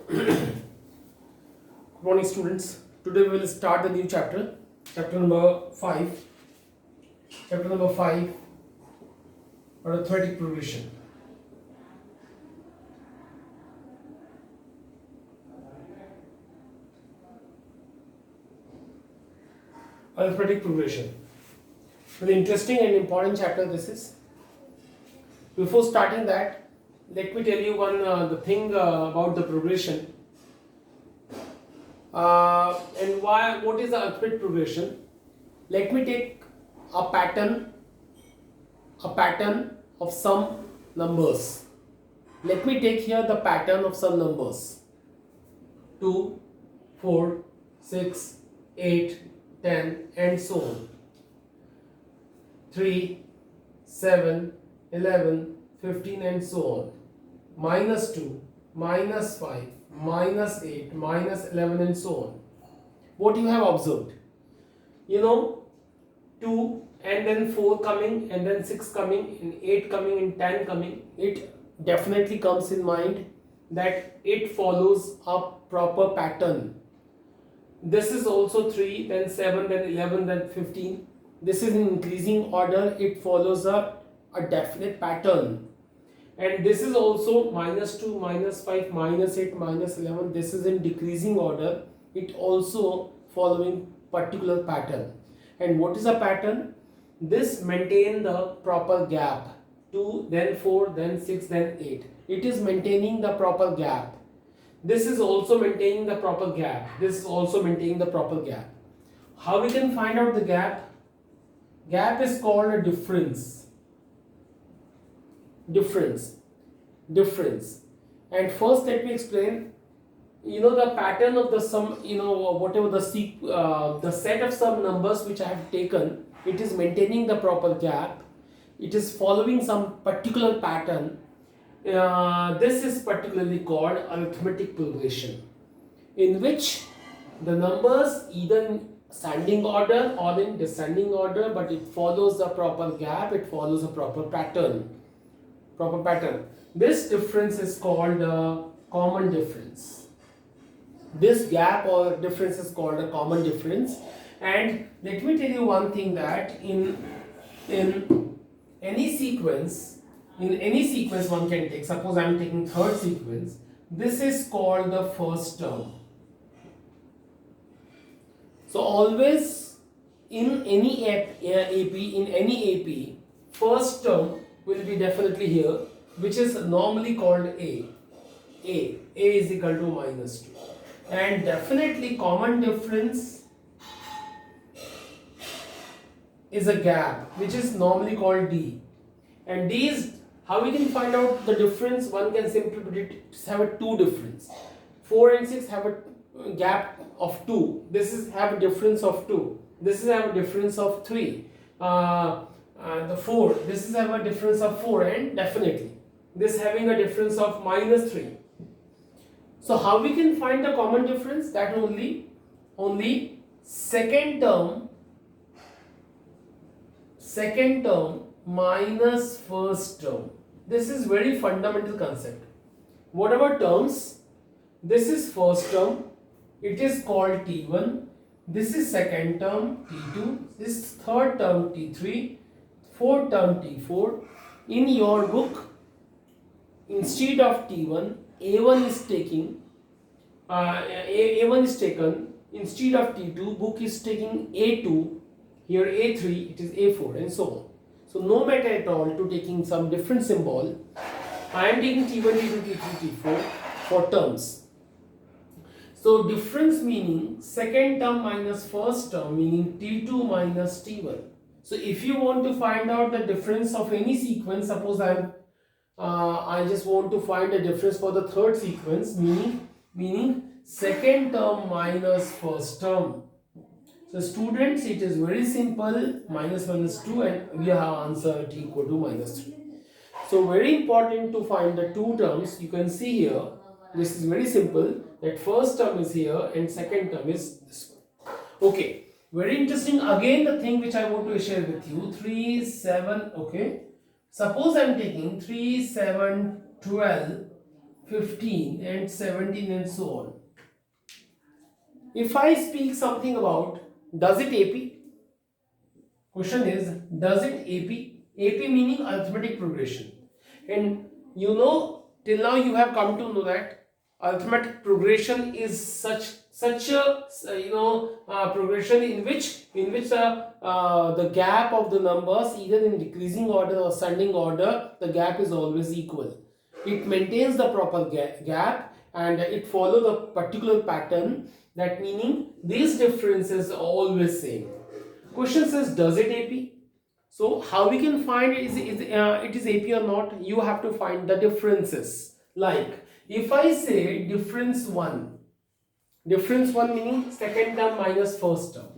Good morning, students. Today we will start the new chapter, chapter number 5. Chapter number 5, Arithmetic Progression. Arithmetic Progression. Very interesting and important chapter this is. Before starting that, let me tell you the thing about the progression. And what is the arithmetic progression? Let me take a pattern of some numbers. Let me take here the pattern of some numbers: 2, 4, 6, 8, 10, and so on. 3, 7, 11, 15, and so on. -2, -5, -8, -11, and so on. What you have observed? 2 and then 4 coming, and then 6 coming, and 8 coming, and 10 coming. It definitely comes in mind that it follows a proper pattern. This is also 3, then 7, then 11, then 15. This is in increasing order. It follows a definite pattern. And this is also -2, -5, -8, -11. This is in decreasing order. It also following particular pattern. And what is a pattern? This maintain the proper gap. 2, then 4, then 6, then 8. It is maintaining the proper gap. This is also maintaining the proper gap. This is also maintaining the proper gap. How we can find out the gap? Gap is called a difference. Difference. And first let me explain. The pattern of the sum, whatever the set of some numbers which I have taken, it is maintaining the proper gap. It is following some particular pattern. This is particularly called arithmetic progression, in which the numbers either in ascending order or in descending order, but it follows the proper gap, it follows a proper pattern. This difference is called a common difference. This gap or difference is called a common difference. And let me tell you one thing, that in any sequence one can take. Suppose I am taking third sequence. This is called the first term. So always in any AP, first term will be definitely here, which is normally called A. A is equal to -2. And definitely common difference is a gap, which is normally called D. And D is how we can find out the difference. One can simply put it, have a 2 difference. 4 and 6 have a gap of 2. This is have a difference of 2. This is have a difference of 3. The 4, this is have a difference of 4, and definitely this having a difference of -3. So how we can find the common difference? That only second term minus first term. This is very fundamental concept. Whatever terms, this is first term, it is called T1. This is second term, T2. This is third term, T3. Fourth term, T4. In your book, instead of T1, A1 is taken. Instead of T2, book is taking A2. Here A3, it is A4, and so on. So no matter at all to taking some different symbol, I am taking T1, T2, T3, T4 for terms. So difference meaning second term minus first term, meaning T2 minus T1. So if you want to find out the difference of any sequence, suppose I just want to find the difference for the third sequence, meaning second term minus first term. So students, it is very simple, -2, and we have answer T equal to -3. So very important to find the two terms. You can see here, this is very simple, that first term is here and second term is this one. Okay, very interesting. Again, the thing which I want to share with you, 3, 7, okay. Suppose I am taking 3, 7, 12, 15 and 17 and so on. If I speak something about does it AP? Question is does it AP? AP meaning arithmetic progression. And you know till now you have come to know that arithmetic progression is such a progression in which the gap of the numbers either in decreasing order or ascending order, the gap is always equal. It maintains the proper gap and it follows the particular pattern, that meaning these differences are always same. Question says does it AP? So how we can find it is AP or not? You have to find the differences. Like if I say difference 1 meaning second term minus first term.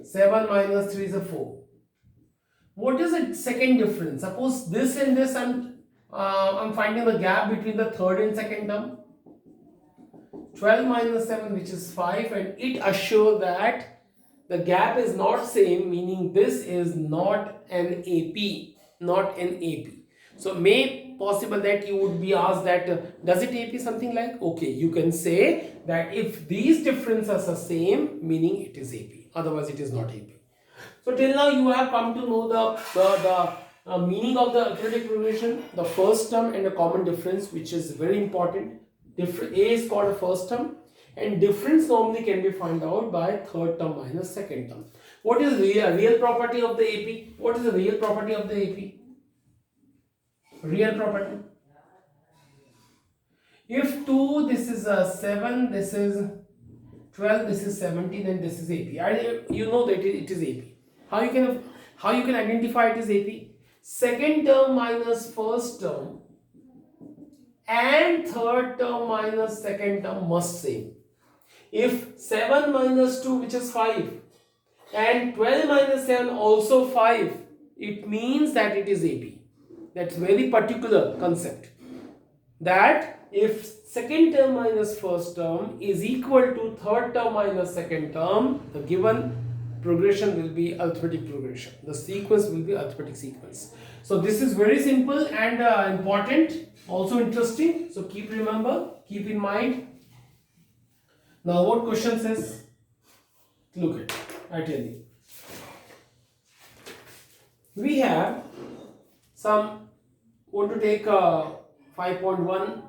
7 minus 3 is a 4. What is the second difference? Suppose this and this I'm finding the gap between the third and second term. 12 minus 7 which is 5, and it assures that the gap is not same, meaning this is not an AP. So may possible that you would be asked that does it AP something like, okay, you can say that if these differences are same, meaning it is AP, otherwise it is not AP. So till now you have come to know the meaning of the arithmetic progression, the first term and the common difference, which is very important. A is called a first term, and difference normally can be found out by third term minus second term. What is the real property of the AP? What is the real property of the AP? Real property. If 2, this is 7, this is 12, this is 17, and this is AP. You know that it is AP. How you can identify it is AP? Second term minus first term and third term minus second term must same. If 7 minus 2 which is 5 and 12 minus 7 also 5, it means that it is AP. That's very particular concept, that if second term minus first term is equal to third term minus second term, the given progression will be arithmetic progression. The sequence will be arithmetic sequence. So this is very simple and important, also interesting. So keep in mind. Now what question says? Look at, I tell you. We have want to take a 5.1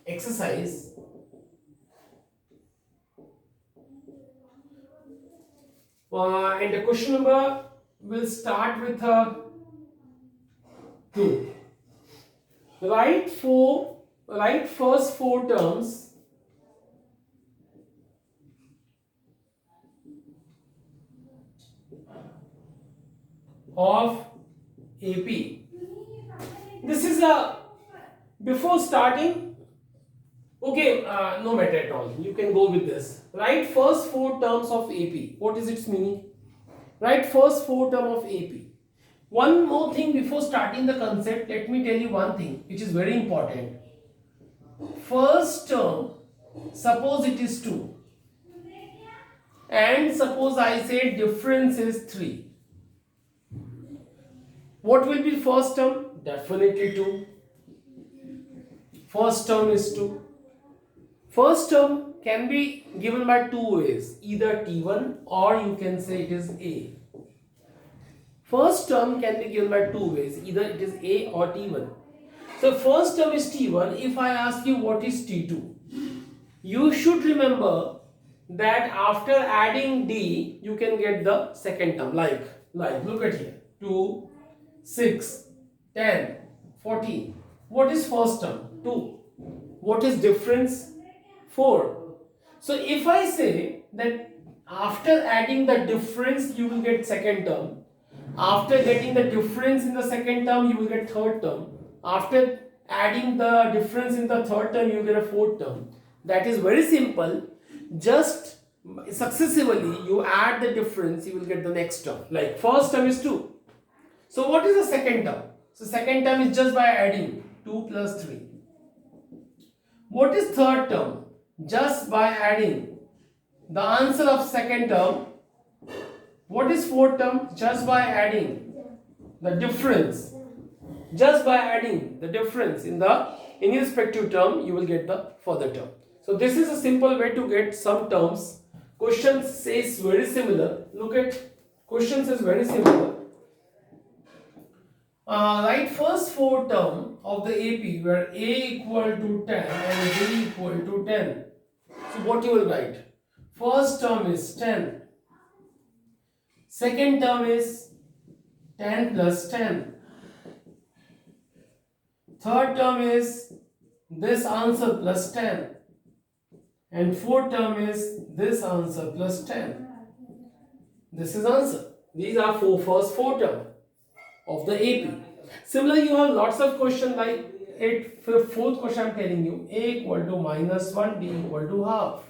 exercise. And the question number will start with 2. Write first 4 terms of AP. This is before starting. Okay, no matter at all. You can go with this. Write first 4 terms of AP. What is its meaning? Write first 4 terms of AP. One more thing before starting the concept, let me tell you one thing which is very important. First term, suppose it is 2. And suppose I say difference is 3. What will be first term? Definitely 2. First term is 2. First term can be given by 2 ways, either T1 or you can say it is A. First term can be given by 2 ways, either it is A or T1. So first term is T1. If I ask you what is T2, you should remember that after adding D, you can get the second term. Like look at here, 2, 6, 10, 14. What is first term? 2. What is difference? 4. So if I say that after adding the difference you will get second term, after getting the difference in the second term you will get third term, after adding the difference in the third term you will get a fourth term. That is very simple. Just successively you add the difference, you will get the next term. Like first term is 2. So what is the second term? So second term is just by adding 2 plus 3. What is third term? Just by adding the answer of second term. What is fourth term? Just by adding the difference. Just by adding the difference in the any respective term, you will get the further term. So this is a simple way to get some terms. Question says very similar. Look at question says very similar. Write first four term of the AP where A equal to 10 and B equal to 10. So what you will write? First term is 10. Second term is 10 plus 10. Third term is this answer plus 10. And fourth term is this answer plus 10. This is answer. These are first four term of the AP. Similarly, you have lots of questions like fourth question I am telling you. A equal to minus 1, B equal to half.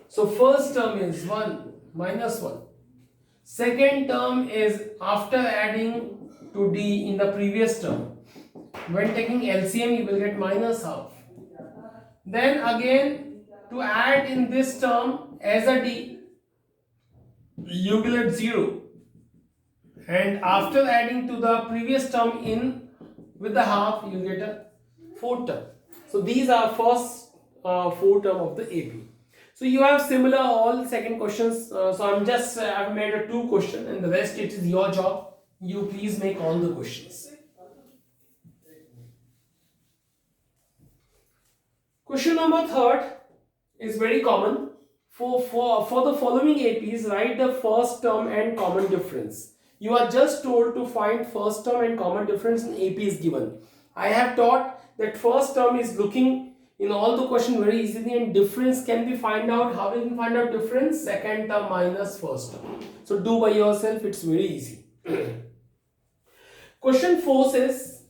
So first term is 1, minus 1. Second term is after adding to D in the previous term. When taking LCM, you will get minus half. Then again, to add in this term as a D, you will get 0. And after adding to the previous term in with the half, you will get a fourth term. So these are first four term of the AP. So you have similar all second questions. So I've made a 2 question, and the rest it is your job. You please make all the questions. Question number 3 is very common. For the following APs, write the first term and common difference. You are just told to find first term and common difference in AP is given. I have taught that first term is looking in all the question very easily, and difference can be find out. How we can find out difference? Second term minus first term. So do by yourself, it's very easy. Question 4 says,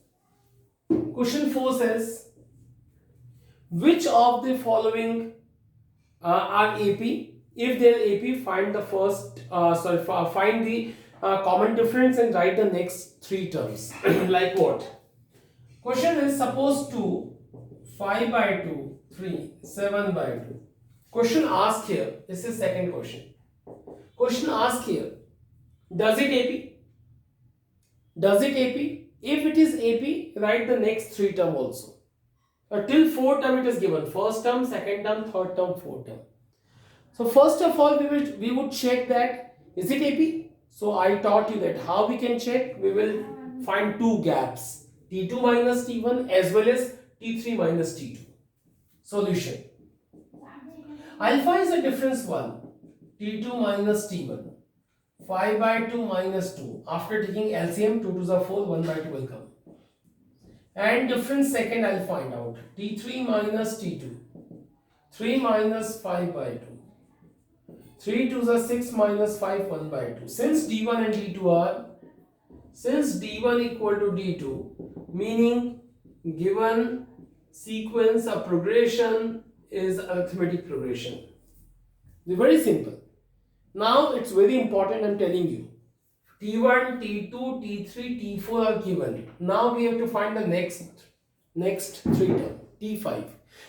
which of the following are AP? If they are AP, find the find the common difference and write the next 3 terms. Like what? Question is, suppose 2, 5 by 2, 3, 7 by 2. Question asked here, this is second question. Question asked here, does it AP? Does it AP? If it is AP, write the next 3 term also. Till 4 term it is given. First term, second term, third term, fourth term. So first of all, we would check that is it AP? So I taught you that how we can check. We will find 2 gaps, T2 minus T1 as well as T3 minus T2. Solution. Alpha is a difference 1, T2 minus T1. 5 by 2 minus 2. After taking LCM, 2 to the 4, 1 by 2 will come. And difference second I will find out. T3 minus T2. 3 minus 5 by 2. 3 to the 6 minus 5, 1 by 2. Since D1 and D2 are, since D1 equal to D2, meaning given sequence of progression is arithmetic progression. It's very simple. Now it's very important, I'm telling you. T1, T2, T3, T4 are given. Now we have to find the next 3 term, T5.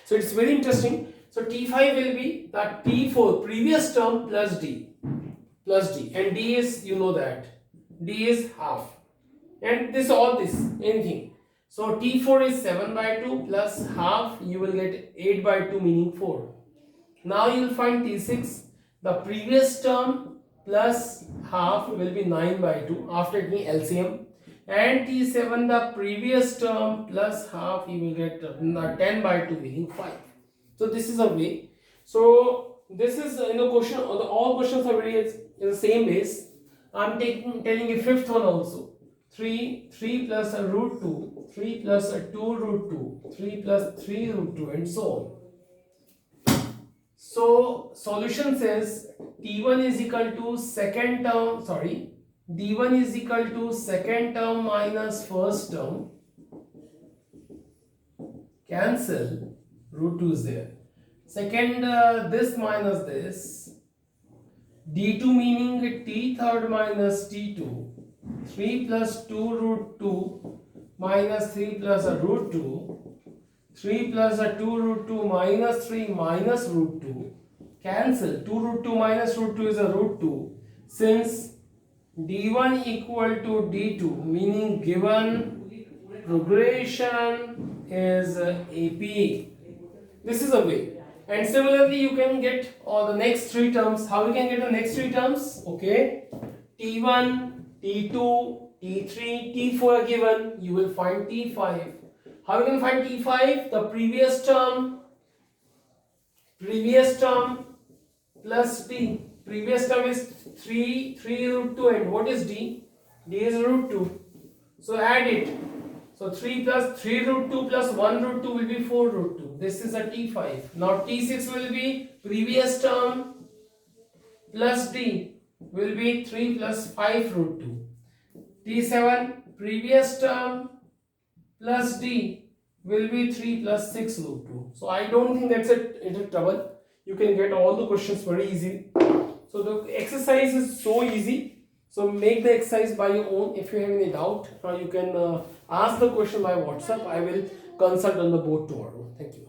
So it's very interesting. So T5 will be the T4 previous term plus D. And D is, you know that, D is half. And anything. So T4 is 7 by 2 plus half, you will get 8 by 2 meaning 4. Now you will find T6, the previous term plus half will be 9 by 2 after taking LCM. And T7, the previous term plus half, you will get 10 by 2 meaning 5. So this is a way. So this is question. All questions are very in the same base. I'm telling you fifth one also. 3 plus a root 2, 3 plus a 2 root 2, 3 plus 3 root 2, and so on. So solution says T1 is equal to second term. D1 is equal to second term minus first term. Cancel. Root 2 is there. Second, this minus this. D2 meaning T third minus T2. 3 plus 2 root 2 minus 3 plus a root 2. 3 plus a 2 root 2 minus 3 minus root 2. Cancel. 2 root 2 minus root 2 is a root 2. Since D1 equal to D2, meaning given progression is AP. This is a way. And similarly, you can get all the next three terms. How we can get the next three terms? Okay. T1, T2, T3, T4 are given. You will find T5. How you can find T5? The previous term plus D. Previous term is 3 root 2, and what is D? D is root 2. So add it. So 3 plus 3 root 2 plus 1 root 2 will be 4 root 2. This is a T5. Now T6 will be previous term plus D will be 3 plus 5 root 2. T7 previous term plus D will be 3 plus 6 root 2. So I don't think that's a trouble. You can get all the questions very easy. So the exercise is so easy. So make the exercise by your own. If you have any doubt, you can ask the question by WhatsApp. I will consult on the board tomorrow. Thank you.